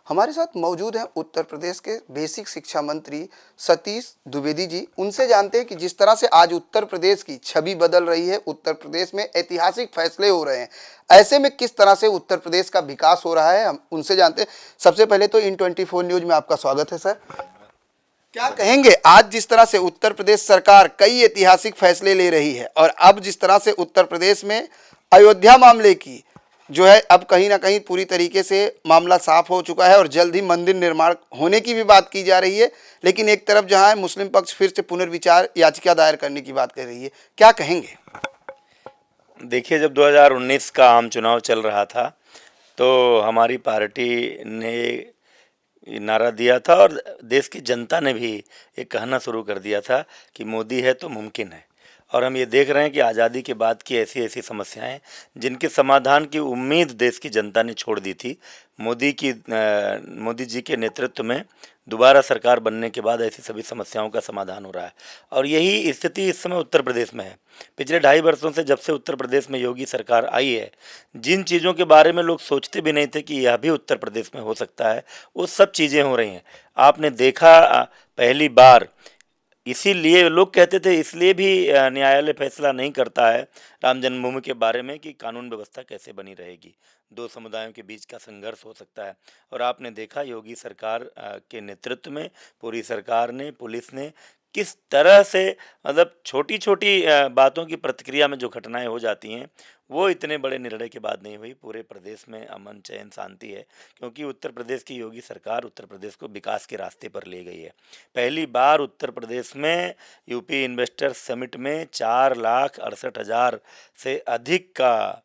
हमारे साथ मौजूद हैं उत्तर प्रदेश के बेसिक शिक्षा मंत्री सतीश द्विवेदी जी। उनसे जानते हैं कि जिस तरह से आज उत्तर प्रदेश की छवि बदल रही है, उत्तर प्रदेश में ऐतिहासिक फैसले हो रहे हैं, ऐसे में किस तरह से उत्तर प्रदेश का विकास हो रहा है, हम उनसे जानते हैं। सबसे पहले तो इन 24 न्यूज में आपका स्वागत है सर। क्या कहेंगे आज जिस तरह से उत्तर प्रदेश सरकार कई ऐतिहासिक फैसले ले रही है और अब जिस तरह से उत्तर प्रदेश में अयोध्या मामले की जो है अब कहीं ना कहीं पूरी तरीके से मामला साफ हो चुका है और जल्द ही मंदिर निर्माण होने की भी बात की जा रही है, लेकिन एक तरफ जहां है मुस्लिम पक्ष फिर से पुनर्विचार याचिका दायर करने की बात कर रही है, क्या कहेंगे? देखिए, जब 2019 का आम चुनाव चल रहा था तो हमारी पार्टी ने नारा दिया था और देश की जनता ने भी ये कहना शुरू कर दिया था कि मोदी है तो मुमकिन है। और हम ये देख रहे हैं कि आज़ादी के बाद की ऐसी ऐसी समस्याएं जिनके समाधान की उम्मीद देश की जनता ने छोड़ दी थी, मोदी जी के नेतृत्व में दोबारा सरकार बनने के बाद ऐसी सभी समस्याओं का समाधान हो रहा है। और यही स्थिति इस समय उत्तर प्रदेश में है। पिछले 2.5 वर्षों से जब से उत्तर प्रदेश में योगी सरकार आई है, जिन चीज़ों के बारे में लोग सोचते भी नहीं थे कि यह भी उत्तर प्रदेश में हो सकता है, वो सब चीज़ें हो रही हैं। आपने देखा पहली बार, इसीलिए लोग कहते थे, इसलिए भी न्यायालय फैसला नहीं करता है राम जन्मभूमि के बारे में कि कानून व्यवस्था कैसे बनी रहेगी, दो समुदायों के बीच का संघर्ष हो सकता है। और आपने देखा योगी सरकार के नेतृत्व में पूरी सरकार ने, पुलिस ने किस तरह से, मतलब छोटी छोटी बातों की प्रतिक्रिया में जो घटनाएं हो जाती हैं वो इतने बड़े निर्णय के बाद नहीं हुई। पूरे प्रदेश में अमन चैन शांति है, क्योंकि उत्तर प्रदेश की योगी सरकार उत्तर प्रदेश को विकास के रास्ते पर ले गई है। पहली बार उत्तर प्रदेश में यूपी इन्वेस्टर्स समिट में 4,68,000 से अधिक का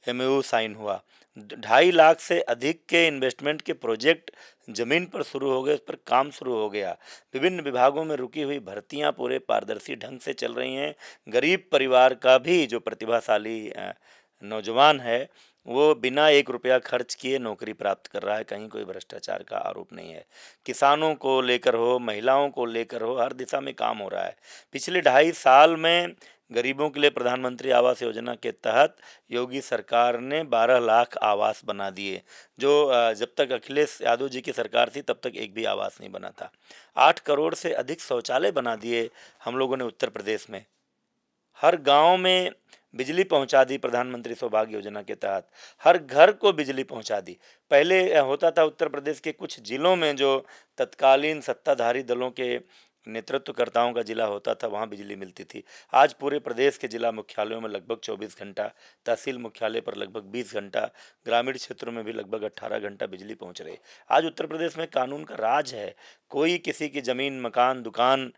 एमओयू साइन हुआ। 2.5 लाख से अधिक के इन्वेस्टमेंट के प्रोजेक्ट जमीन पर शुरू हो गए, उस पर काम शुरू हो गया। विभिन्न विभागों में रुकी हुई भर्तियां पूरे पारदर्शी ढंग से चल रही हैं। गरीब परिवार का भी जो प्रतिभाशाली नौजवान है वो बिना 1 रुपया खर्च किए नौकरी प्राप्त कर रहा है। कहीं कोई भ्रष्टाचार का आरोप नहीं है। किसानों को लेकर हो, महिलाओं को लेकर हो, हर दिशा में काम हो रहा है। पिछले 2.5 साल में गरीबों के लिए प्रधानमंत्री आवास योजना के तहत योगी सरकार ने 12 लाख आवास बना दिए, जो जब तक अखिलेश यादव जी की सरकार थी तब तक एक भी आवास नहीं बना था। 8 करोड़ से अधिक शौचालय बना दिए हम लोगों ने उत्तर प्रदेश में। हर गांव में बिजली पहुंचा दी प्रधानमंत्री सौभाग्य योजना के तहत। हर घर को बिजली पहुंचा दी। पहले होता था उत्तर प्रदेश के कुछ जिलों में जो तत्कालीन सत्ताधारी दलों के नेतृत्वकर्ताओं का जिला होता था, वहां बिजली मिलती थी। आज पूरे प्रदेश के जिला मुख्यालयों में लगभग 24 घंटा, तहसील मुख्यालय पर लगभग 20 घंटा, ग्रामीण क्षेत्रों में भी लगभग 18 घंटा बिजली पहुंच रही। आज उत्तर प्रदेश में कानून का राज है। कोई किसी की जमीन, मकान, दुकान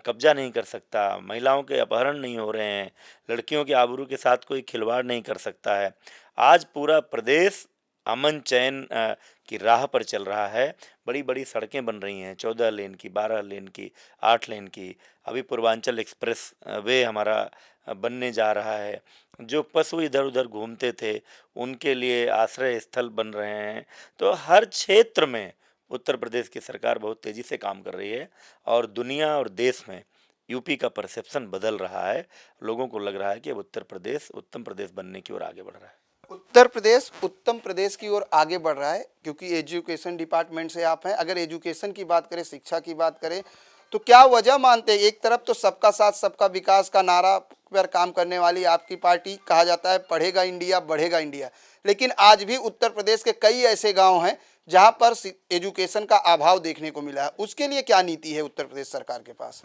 कब्जा नहीं कर सकता। महिलाओं के अपहरण नहीं हो रहे हैं। लड़कियों के आबरू के साथ कोई खिलवाड़ नहीं कर सकता है। आज पूरा प्रदेश अमन चैन की राह पर चल रहा है। बड़ी बड़ी सड़कें बन रही हैं, 14 लेन की, 12 लेन की, 8 लेन की। अभी पूर्वांचल एक्सप्रेस वे हमारा बनने जा रहा है। जो पशु इधर उधर घूमते थे उनके लिए आश्रय स्थल बन रहे हैं। तो हर क्षेत्र में उत्तर प्रदेश की सरकार बहुत तेज़ी से काम कर रही है और दुनिया और देश में यूपी का परसेप्शन बदल रहा है। लोगों को लग रहा है कि अब उत्तर प्रदेश उत्तम प्रदेश बनने की ओर आगे बढ़ रहा है। उत्तर प्रदेश उत्तम प्रदेश की ओर आगे बढ़ रहा है, क्योंकि एजुकेशन डिपार्टमेंट से आप हैं। अगर एजुकेशन की बात करें, शिक्षा की बात करें, तो क्या वजह मानते हैं? एक तरफ तो सबका साथ सबका विकास का नारा पर काम करने वाली आपकी पार्टी, कहा जाता है पढ़ेगा इंडिया बढ़ेगा इंडिया, लेकिन आज भी उत्तर प्रदेश के कई ऐसे गांव हैं जहां पर एजुकेशन का अभाव देखने को मिला है। उसके लिए क्या नीति है उत्तर प्रदेश सरकार के पास?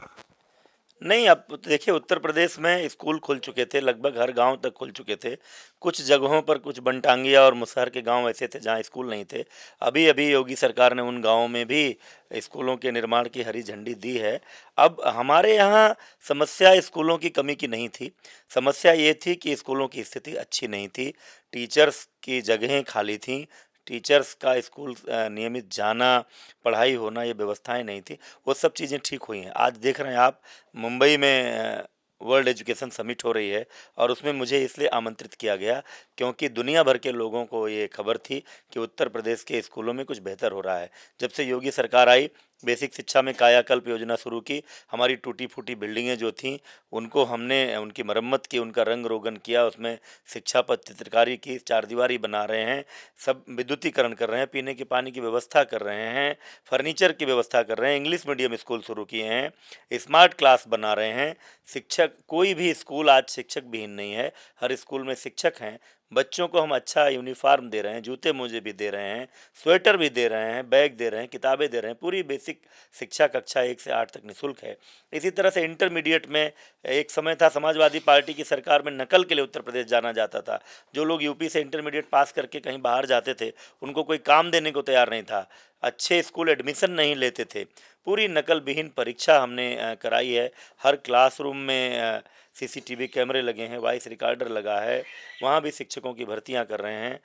नहीं, अब तो देखिए, उत्तर प्रदेश में स्कूल खुल चुके थे, लगभग हर गांव तक खुल चुके थे। कुछ जगहों पर कुछ बनटांगिया और मुसहर के गांव ऐसे थे जहां स्कूल नहीं थे। अभी अभी योगी सरकार ने उन गांवों में भी स्कूलों के निर्माण की हरी झंडी दी है। अब हमारे यहाँ समस्या स्कूलों की कमी की नहीं थी। समस्या ये थी कि स्कूलों की स्थिति अच्छी नहीं थी। टीचर्स की जगहें खाली थीं। टीचर्स का स्कूल नियमित जाना, पढ़ाई होना, ये व्यवस्थाएं नहीं थी। वो सब चीज़ें ठीक हुई हैं। आज देख रहे हैं आप, मुंबई में वर्ल्ड एजुकेशन समिट हो रही है और उसमें मुझे इसलिए आमंत्रित किया गया क्योंकि दुनिया भर के लोगों को ये खबर थी कि उत्तर प्रदेश के स्कूलों में कुछ बेहतर हो रहा है। जब से योगी सरकार आई बेसिक शिक्षा में कायाकल्प योजना शुरू की। हमारी टूटी-फूटी बिल्डिंगें जो थीं, उनको हमने उनकी मरम्मत की, उनका रंग-रोगन किया, उसमें शिक्षा पर चित्रकारी की, चारदीवारी बना रहे हैं, सब विद्युतीकरण कर रहे हैं, पीने के पानी की व्यवस्था कर रहे हैं, फर्नीचर की व्यवस्था कर रहे हैं, इंग्लिश मीडियम स्कूल शुरू किए हैं, स्मार्ट क्लास बना रहे हैं। शिक्षक कोई भी स्कूल आज शिक्षक विहीन नहीं है, हर स्कूल में शिक्षक हैं। बच्चों को हम अच्छा यूनिफ़ॉर्म दे रहे हैं, जूते-मोजे भी दे रहे हैं, स्वेटर भी दे रहे हैं, बैग दे रहे हैं, किताबें दे रहे हैं, पूरी बेसिक शिक्षा कक्षा 1 से 8 तक निःशुल्क है। इसी तरह से इंटरमीडिएट में एक समय था समाजवादी पार्टी की सरकार में नकल के लिए उत्तर प्रदेश जाना जाता था। जो लोग यूपी से इंटरमीडिएट पास करके कहीं बाहर जाते थे, उनको कोई काम देने को तैयार नहीं था। अच्छे स्कूल एडमिशन नहीं लेते थे। पूरी नकल विहीन परीक्षा हमने कराई है। हर क्लासरूम में सीसीटीवी कैमरे लगे हैं, वॉइस रिकॉर्डर लगा है, वहाँ भी शिक्षकों की भर्तियाँ कर रहे हैं।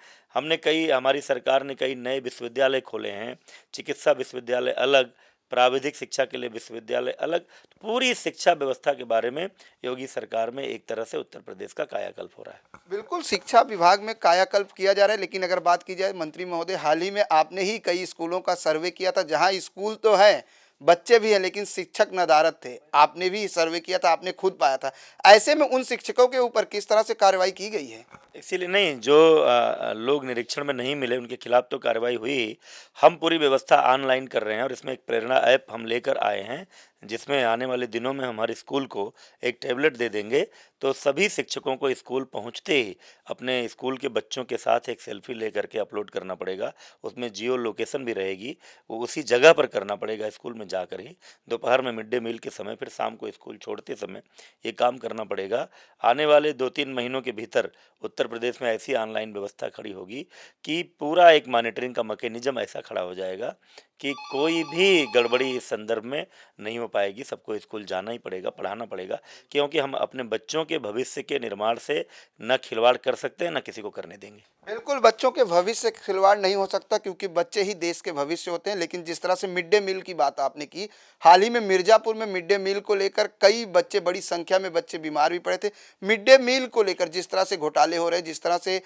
हमारी सरकार ने कई नए विश्वविद्यालय खोले हैं, चिकित्सा विश्वविद्यालय अलग, प्राविधिक शिक्षा के लिए विश्वविद्यालय अलग। पूरी शिक्षा व्यवस्था के बारे में योगी सरकार में एक तरह से उत्तर प्रदेश का कायाकल्प हो रहा है। बिल्कुल, शिक्षा विभाग में कायाकल्प किया जा रहा है, लेकिन अगर बात की जाए मंत्री महोदय, हाल ही में आपने ही कई स्कूलों का सर्वे किया था जहां स्कूल तो है, बच्चे भी हैं, लेकिन शिक्षक नदारद थे। आपने भी सर्वे किया था, आपने खुद पाया था। ऐसे में उन शिक्षकों के ऊपर किस तरह से कार्रवाई की गई है? इसीलिए नहीं, जो लोग निरीक्षण में नहीं मिले उनके खिलाफ तो कार्रवाई हुई। हम पूरी व्यवस्था ऑनलाइन कर रहे हैं और इसमें एक प्रेरणा ऐप हम लेकर आए हैं, जिसमें आने वाले दिनों में हमारे स्कूल को एक टैबलेट दे देंगे, तो सभी शिक्षकों को स्कूल पहुंचते ही अपने स्कूल के बच्चों के साथ एक सेल्फी लेकर के अपलोड करना पड़ेगा। उसमें जियो लोकेशन भी रहेगी, वो उसी जगह पर करना पड़ेगा स्कूल में जाकर ही। दोपहर में मिड डे मील के समय, फिर शाम को स्कूल छोड़ते समय ये काम करना पड़ेगा। आने वाले 2-3 महीनों के भीतर उत्तर प्रदेश में ऐसी ऑनलाइन व्यवस्था खड़ी होगी कि पूरा एक मॉनिटरिंग का मैकेनिज्म ऐसा खड़ा हो जाएगा कि कोई भी गड़बड़ी इस संदर्भ में नहीं हो पाएगी। सबको स्कूल जाना ही पड़ेगा, पढ़ाना पड़ेगा, क्योंकि हम अपने बच्चों के भविष्य के निर्माण से न खिलवाड़ कर सकते हैं, न किसी को करने देंगे। बिल्कुल, बच्चों के भविष्य से खिलवाड़ नहीं हो सकता, क्योंकि बच्चे ही देश के भविष्य होते हैं। लेकिन जिस तरह से मिड डे मील की बात आपने की, हाल ही में मिर्जापुर में मिड डे मील को लेकर कई बच्चे, बड़ी संख्या में बच्चे बीमार भी पड़े थे। मिड डे मील को लेकर जिस तरह से घोटाले हो रहे हैं, जिस तरह से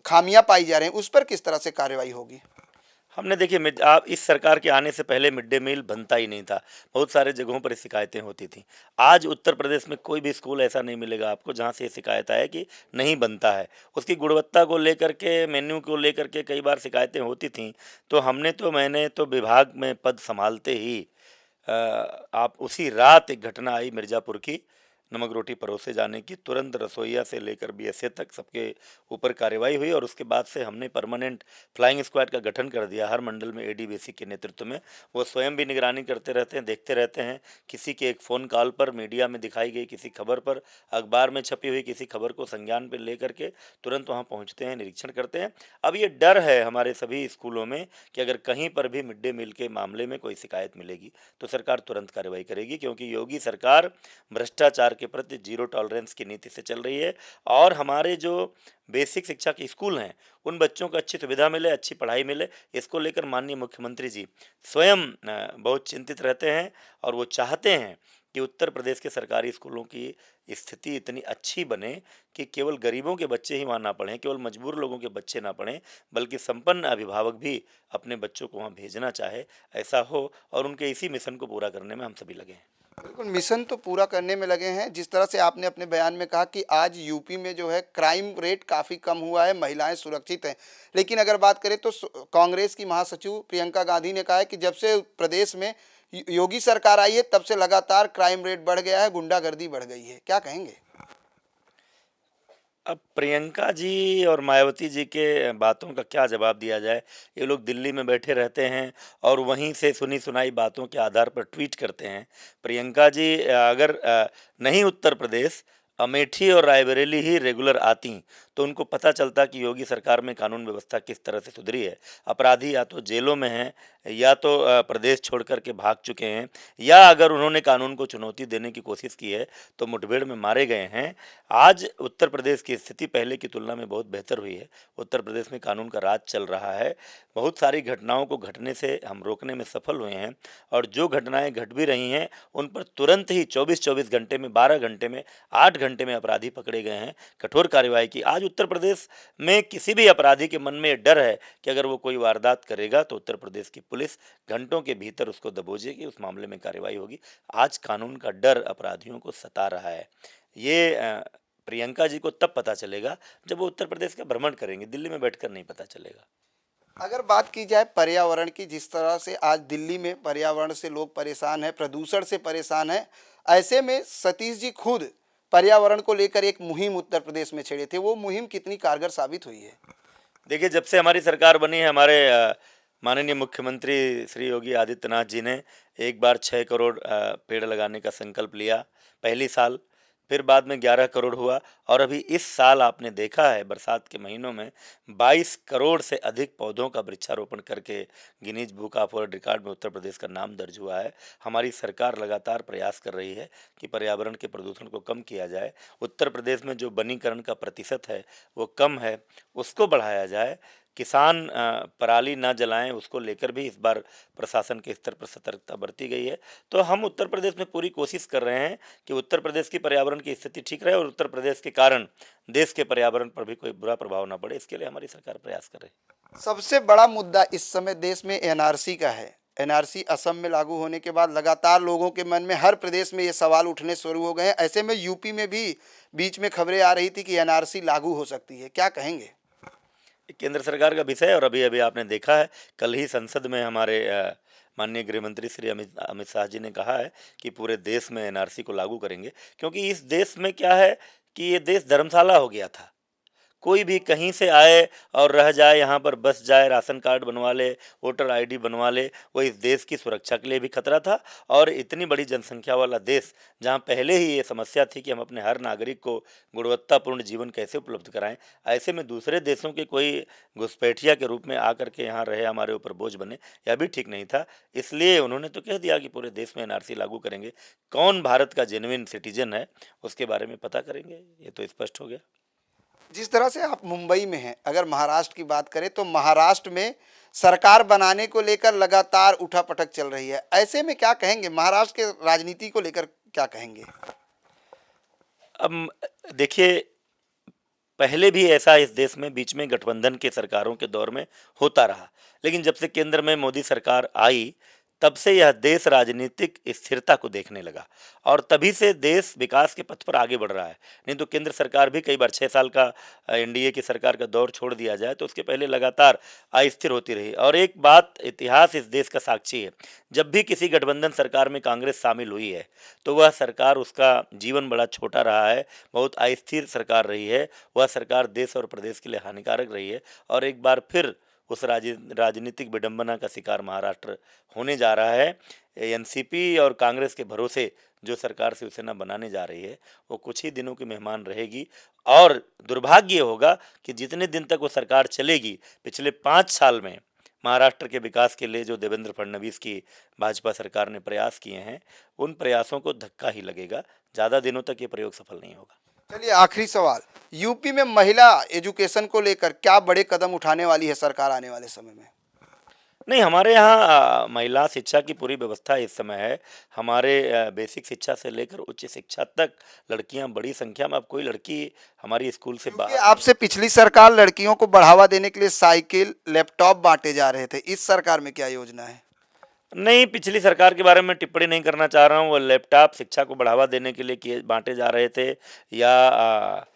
खामियां पाई जा रही हैं, उस पर किस तरह से कार्रवाई होगी? हमने देखिए आप इस सरकार के आने से पहले मिड डे मील बनता ही नहीं था। बहुत सारे जगहों पर शिकायतें होती थीं। आज उत्तर प्रदेश में कोई भी स्कूल ऐसा नहीं मिलेगा आपको जहाँ से ये शिकायत आए कि नहीं बनता है। उसकी गुणवत्ता को लेकर के, मेन्यू को लेकर के कई बार शिकायतें होती थीं। तो मैंने तो विभाग में पद संभालते ही आप उसी रात एक घटना आई मिर्ज़ापुर की, नमक रोटी परोसे जाने की। तुरंत रसोइया से लेकर बीएसए तक सबके ऊपर कार्रवाई हुई और उसके बाद से हमने परमानेंट फ्लाइंग स्क्वाड का गठन कर दिया हर मंडल में एडी बेसिक के नेतृत्व में। वो स्वयं भी निगरानी करते रहते हैं, देखते रहते हैं। किसी के एक फ़ोन कॉल पर, मीडिया में दिखाई गई किसी खबर पर, अखबार में छपी हुई किसी खबर को संज्ञान पे लेकर के तुरंत वहाँ पहुँचते हैं, निरीक्षण करते हैं। अब ये डर है हमारे सभी स्कूलों में कि अगर कहीं पर भी मिड डे मील के मामले में कोई शिकायत मिलेगी तो सरकार तुरंत कार्रवाई करेगी, क्योंकि योगी सरकार भ्रष्टाचार के प्रति जीरो टॉलरेंस की नीति से चल रही है। और हमारे जो बेसिक शिक्षा के स्कूल हैं, उन बच्चों को अच्छी सुविधा मिले, अच्छी पढ़ाई मिले, इसको लेकर माननीय मुख्यमंत्री जी स्वयं बहुत चिंतित रहते हैं और वो चाहते हैं कि उत्तर प्रदेश के सरकारी स्कूलों की स्थिति इतनी अच्छी बने कि केवल गरीबों के बच्चे ही वहाँ ना पढ़ें, केवल मजबूर लोगों के बच्चे ना पढ़ें, बल्कि संपन्न अभिभावक भी अपने बच्चों को वहाँ भेजना चाहे, ऐसा हो। और उनके इसी मिशन को पूरा करने में हम सभी लगे हैं। बिल्कुल, मिशन तो पूरा करने में लगे हैं। जिस तरह से आपने अपने बयान में कहा कि आज यूपी में जो है क्राइम रेट काफ़ी कम हुआ है, महिलाएं सुरक्षित हैं। लेकिन अगर बात करें तो कांग्रेस की महासचिव प्रियंका गांधी ने कहा है कि जब से प्रदेश में योगी सरकार आई है, तब से लगातार क्राइम रेट बढ़ गया है, गुंडागर्दी बढ़ गई है। क्या कहेंगे? अब प्रियंका जी और मायावती जी के बातों का क्या जवाब दिया जाए। ये लोग दिल्ली में बैठे रहते हैं और वहीं से सुनी सुनाई बातों के आधार पर ट्वीट करते हैं। प्रियंका जी अगर नहीं उत्तर प्रदेश, अमेठी और रायबरेली ही रेगुलर आती तो उनको पता चलता कि योगी सरकार में कानून व्यवस्था किस तरह से सुधरी है। अपराधी या तो जेलों में हैं, या तो प्रदेश छोड़ कर के भाग चुके हैं, या अगर उन्होंने कानून को चुनौती देने की कोशिश की है तो मुठभेड़ में मारे गए हैं। आज उत्तर प्रदेश की स्थिति पहले की तुलना में बहुत बेहतर हुई है। उत्तर प्रदेश में कानून का राज चल रहा है। बहुत सारी घटनाओं को घटने से हम रोकने में सफल हुए हैं और जो घटनाएं घट भी रही हैं उन पर तुरंत ही 24-24 घंटे में, 12 घंटे में, 8 घंटे में अपराधी पकड़े गए हैं। कठोर कार्रवाई की। आज उत्तर प्रदेश में किसी भी अपराधी के मन में ये डर है कि अगर वो कोई वारदात करेगा तो उत्तर प्रदेश की पुलिस घंटों के भीतर उसको दबोचेगी, उस मामले में कार्रवाई होगी। आज कानून का डर अपराधियों को सता रहा है। ये प्रियंका जी को तब पता चलेगा जब वो उत्तर प्रदेश का भ्रमण करेंगे, दिल्ली में बैठकर नहीं पता चलेगा। अगर बात की जाए पर्यावरण की, जिस तरह से आज दिल्ली में पर्यावरण से लोग परेशान हैं, प्रदूषण से परेशान हैं, ऐसे में सतीश जी खुद पर्यावरण को लेकर एक मुहिम उत्तर प्रदेश में छेड़े थे। वो मुहिम कितनी कारगर साबित हुई है? देखिए, जब से हमारी सरकार बनी है, हमारे माननीय मुख्यमंत्री श्री योगी आदित्यनाथ जी ने एक बार 6 करोड़ पेड़ लगाने का संकल्प लिया पहली साल, फिर बाद में 11 करोड़ हुआ और अभी इस साल आपने देखा है बरसात के महीनों में 22 करोड़ से अधिक पौधों का वृक्षारोपण करके Guinness book of world record में उत्तर प्रदेश का नाम दर्ज हुआ है। हमारी सरकार लगातार प्रयास कर रही है कि पर्यावरण के प्रदूषण को कम किया जाए। उत्तर प्रदेश में जो वनीकरण का प्रतिशत है वो कम है, उसको बढ़ाया जाए। किसान पराली ना जलाएं, उसको लेकर भी इस बार प्रशासन के स्तर पर सतर्कता बरती गई है। तो हम उत्तर प्रदेश में पूरी कोशिश कर रहे हैं कि उत्तर प्रदेश की पर्यावरण की स्थिति ठीक रहे और उत्तर प्रदेश के कारण देश के पर्यावरण पर भी कोई बुरा प्रभाव ना पड़े, इसके लिए हमारी सरकार प्रयास कर रही है। सबसे बड़ा मुद्दा इस समय देश में एनआरसी का है। एनआरसी असम में लागू होने के बाद लगातार लोगों के मन में हर प्रदेश में ये सवाल उठने शुरू हो गए हैं। ऐसे में यूपी में भी बीच में खबरें आ रही थी कि एनआरसी लागू हो सकती है, क्या कहेंगे? केंद्र सरकार का विषय है और अभी अभी आपने देखा है, कल ही संसद में हमारे माननीय गृह मंत्री श्री अमित शाह जी ने कहा है कि पूरे देश में एनआरसी को लागू करेंगे, क्योंकि इस देश में क्या है कि ये देश धर्मशाला हो गया था। कोई भी कहीं से आए और रह जाए, यहाँ पर बस जाए, राशन कार्ड बनवा ले, वोटर आईडी बनवा ले, वो इस देश की सुरक्षा के लिए भी खतरा था। और इतनी बड़ी जनसंख्या वाला देश, जहाँ पहले ही ये समस्या थी कि हम अपने हर नागरिक को गुणवत्तापूर्ण जीवन कैसे उपलब्ध कराएं, ऐसे में दूसरे देशों के कोई घुसपैठिया के रूप में आकर के यहाँ रहे, हमारे ऊपर बोझ बने, यह भी ठीक नहीं था। इसलिए उन्होंने तो कह दिया कि पूरे देश में एनआरसी लागू करेंगे। कौन भारत का जेन्युइन सिटीजन है उसके बारे में पता करेंगे, ये तो स्पष्ट हो गया। जिस तरह से आप मुंबई में हैं, अगर महाराष्ट्र की बात करें तो महाराष्ट्र में सरकार बनाने को लेकर लगातार उठापटक चल रही है। ऐसे में क्या कहेंगे, महाराष्ट्र के राजनीति को लेकर क्या कहेंगे? अब देखिए, पहले भी ऐसा इस देश में बीच में गठबंधन के सरकारों के दौर में होता रहा, लेकिन जब से केंद्र में मोदी सरकार आई तब से यह देश राजनीतिक स्थिरता को देखने लगा और तभी से देश विकास के पथ पर आगे बढ़ रहा है। नहीं तो केंद्र सरकार भी कई बार 6 साल का एनडीए की सरकार का दौर छोड़ दिया जाए तो उसके पहले लगातार अस्थिर होती रही। और एक बात, इतिहास इस देश का साक्षी है, जब भी किसी गठबंधन सरकार में कांग्रेस शामिल हुई है तो वह सरकार, उसका जीवन बड़ा छोटा रहा है, बहुत अस्थिर सरकार रही है। वह सरकार देश और प्रदेश के लिए हानिकारक रही है और एक बार फिर उस राजनीतिक विडंबना का शिकार महाराष्ट्र होने जा रहा है। एनसीपी और कांग्रेस के भरोसे जो सरकार शिवसेना बनाने जा रही है वो कुछ ही दिनों की मेहमान रहेगी और दुर्भाग्य होगा कि जितने दिन तक वो सरकार चलेगी, पिछले 5 साल में महाराष्ट्र के विकास के लिए जो देवेंद्र फडणवीस की भाजपा सरकार ने प्रयास किए हैं, उन प्रयासों को धक्का ही लगेगा। ज़्यादा दिनों तक ये प्रयोग सफल नहीं होगा। चलिए, आखिरी सवाल, यूपी में महिला एजुकेशन को लेकर क्या बड़े कदम उठाने वाली है सरकार आने वाले समय में? नहीं, हमारे यहाँ महिला शिक्षा की पूरी व्यवस्था इस समय है। हमारे बेसिक शिक्षा से लेकर उच्च शिक्षा तक लड़कियां बड़ी संख्या में, अब कोई लड़की हमारी स्कूल से क्योंकि बाहर। आपसे पिछली सरकार लड़कियों को बढ़ावा देने के लिए साइकिल, लैपटॉप बांटे जा रहे थे, इस सरकार में क्या योजना है? नहीं, पिछली सरकार के बारे में टिप्पणी नहीं करना चाह रहा हूँ। वो लैपटॉप शिक्षा को बढ़ावा देने के लिए किए बांटे जा रहे थे या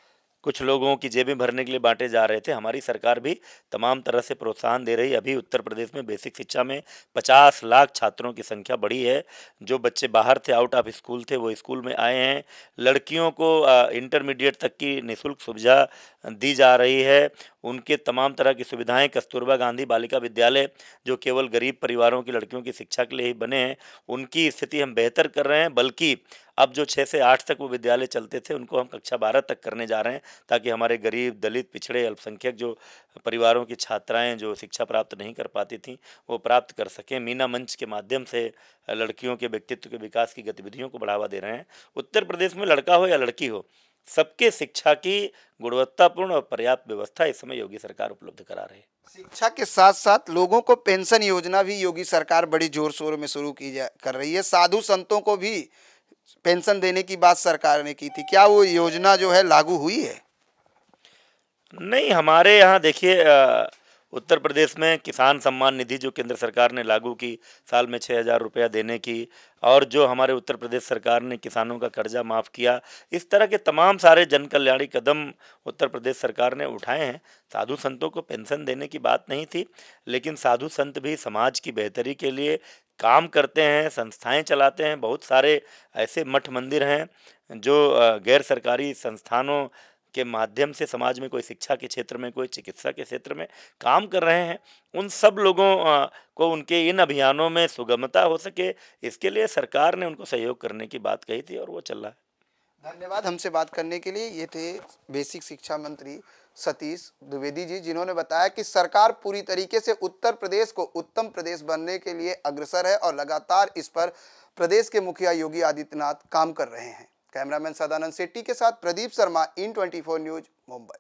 कुछ लोगों की जेबें भरने के लिए बांटे जा रहे थे। हमारी सरकार भी तमाम तरह से प्रोत्साहन दे रही है। अभी उत्तर प्रदेश में बेसिक शिक्षा में 50 लाख छात्रों की संख्या बढ़ी है। जो बच्चे बाहर थे, आउट ऑफ स्कूल थे, वो स्कूल में आए हैं। लड़कियों को इंटरमीडिएट तक की निःशुल्क सुविधा दी जा रही है। उनके तमाम तरह की सुविधाएं, कस्तूरबा गांधी बालिका विद्यालय जो केवल गरीब परिवारों की लड़कियों की शिक्षा के लिए ही बने हैं, उनकी स्थिति हम बेहतर कर रहे हैं। बल्कि अब जो 6 से 8 तक वो विद्यालय चलते थे, उनको हम कक्षा 12 तक करने जा रहे हैं, ताकि हमारे गरीब, दलित, पिछड़े, अल्पसंख्यक जो परिवारों की छात्राएं जो शिक्षा प्राप्त नहीं कर पाती थीं, वो प्राप्त कर सकें। मीना मंच के माध्यम से लड़कियों के व्यक्तित्व के विकास की गतिविधियों को बढ़ावा दे रहे हैं। उत्तर प्रदेश में लड़का हो या लड़की हो, सबके शिक्षा की गुणवत्तापूर्ण और पर्याप्त व्यवस्था इस समय योगी सरकार उपलब्ध करा रही है। शिक्षा के साथ साथ लोगों को पेंशन योजना भी योगी सरकार बड़ी जोर शोर में शुरू कर रही है। साधु संतों को भी पेंशन देने की बात सरकार ने की थी, क्या वो योजना जो है लागू हुई है? नहीं, हमारे यहाँ देखिए उत्तर प्रदेश में किसान सम्मान निधि जो केंद्र सरकार ने लागू की, साल में 6,000 रुपया देने की, और जो हमारे उत्तर प्रदेश सरकार ने किसानों का कर्जा माफ़ किया, इस तरह के तमाम सारे जन कल्याणी कदम उत्तर प्रदेश सरकार ने उठाए हैं। साधु संतों को पेंशन देने की बात नहीं थी, लेकिन साधु संत भी समाज की बेहतरी के लिए काम करते हैं, संस्थाएँ चलाते हैं। बहुत सारे ऐसे मठ मंदिर हैं जो गैर सरकारी संस्थानों के माध्यम से समाज में कोई शिक्षा के क्षेत्र में, कोई चिकित्सा के क्षेत्र में काम कर रहे हैं। उन सब लोगों को उनके इन अभियानों में सुगमता हो सके, इसके लिए सरकार ने उनको सहयोग करने की बात कही थी और वो चल रहा है। धन्यवाद हमसे बात करने के लिए। ये थे बेसिक शिक्षा मंत्री सतीश द्विवेदी जी, जिन्होंने बताया कि सरकार पूरी तरीके से उत्तर प्रदेश को उत्तम प्रदेश बनने के लिए अग्रसर है और लगातार इस पर प्रदेश के मुखिया योगी आदित्यनाथ काम कर रहे हैं। कैमरामैन सदानंद सेट्टी के साथ प्रदीप शर्मा, इन 24 न्यूज, मुंबई।